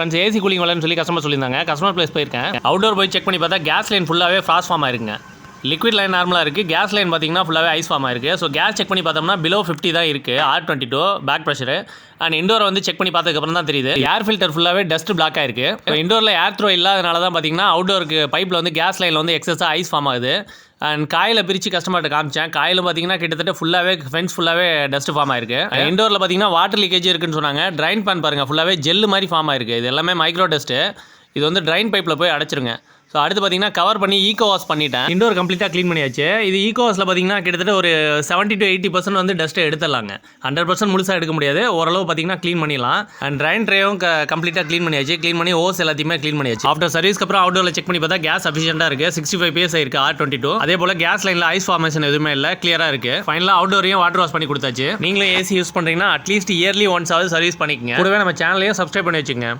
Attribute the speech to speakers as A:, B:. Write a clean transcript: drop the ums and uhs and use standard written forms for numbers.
A: Friends AC cooling வரலன்னு சொல்லி customer சொல்லியிருந்தாங்க. கஸ்டமர் ப்ளேஸ் போயிருக்கேன். அவுட்டோர் போய் செக் பண்ணி பார்த்தா கேஸ் லைன் ஃபுல்லாகவே ஃபாஸ்ட் ஃபார்ம் ஆயிருக்குங்க. லிக்விட் லைன் நார்மலாக இருக்குது, கேஸ் லைன் பார்த்தீங்கன்னா ஃபுல்லாகவே ஐஸ் ஃபார்ம் ஆயிருக்கு. ஸோ கேஸ் செக் பண்ணி பார்த்தோம்னா பிலோ 50 தான் இருக்குது, R22 பேக் ப்ரெஷரு. அண்ட் இண்டோரை வந்து செக் பண்ணி பார்த்ததுக்கப்புறம் தான் தெரியுது ஏர் ஃபில்டர் ஃபுல்லாகவே டஸ்ட் பிளாக் ஆயிருக்கு. இப்போ இண்டோரில் ஏர் த்ரோ இல்லாதனால தான் பார்த்தீங்கன்னா அவுட்டோருக்கு பைப்பில் வந்து கேஸ் லைனில் வந்து எக்ஸஸாக ஐஸ் ஃபார்ம் ஆகுது. அண்ட் காயில் பிரித்து கஸ்டமர்கிட்ட காமிச்சேன். காயில் பார்த்தீங்கன்னா கிட்டத்தட்ட ஃபுல்லாகவே ஃபென்ஸ் ஃபுல்லாகவே டஸ்ட் ஃபார்ம் ஆயிருக்கு. இண்டோரில் பார்த்தீங்கன்னா வாட்டர் லீக்கேஜ் இருக்குன்னு சொன்னாங்க. ட்ரைன் பேன் பாருங்கள் ஃபுல்லாகவே ஜெல்லு மாதிரி ஃபார்ம் ஆயிருக்கு. இது எல்லாமே மைக்ரோ டஸ்ட்டு. இது வந்து ட்ரைன் பைப்பில் போய் அடைச்சிருங்க. ஸோ அடுத்து பார்த்தீங்கன்னா கவர் பண்ணி ஈகோ வாஷ் பண்ணிட்டேன். இண்டோர் கம்ப்ளீட்டாக க்ளீன் பண்ணியாச்சு. இது ஈகோ வாஷில் பார்த்தீங்கன்னா கிட்டத்தட்ட ஒரு 70 to 80% வந்து டஸ்ட்டை எடுத்துடலாங்க. 100% முழுசாக எடுக்க முடியாது, ஓரளவு பார்த்தீங்கன்னா க்ளீன் பண்ணிடலாம். அண்ட் ட்ரைன் ட்ரேயும் கம்ப்ளீட்டாக க்ளீன் பண்ணியாச்சு. க்ளீன் பண்ணி ஓஸ் எல்லாத்தையுமே க்ளீன் பண்ணியாச்சு. ஆஃப்டர் சர்வீஸ்க்கு அப்புறம் அவுட்டோரில் செக் பண்ணி பார்த்தா கேஸ் சஃபிஷியண்டாக இருக்குது. 65 PS இருக்குது, R22. அதே போல் கேஸ் லைனில் ஐஸ் ஃபார்மேஷன் எதுவுமே இல்லை, கிளியராக இருக்குது. ஃபைனலாக அவுட்டோரையும் வாட்டர் வாஷ் பண்ணி கொடுத்தாச்சு. நீங்களும் ஏசி யூஸ் பண்ணுறீங்கன்னா அட்லீஸ்ட் இயர்லி ஒன்ஸ் ஆகுது சர்வீஸ் பண்ணிக்கங்க. கூடவே நம்ம சேனலையும் சப்ஸ்கிரைப் பண்ணி வச்சுங்க.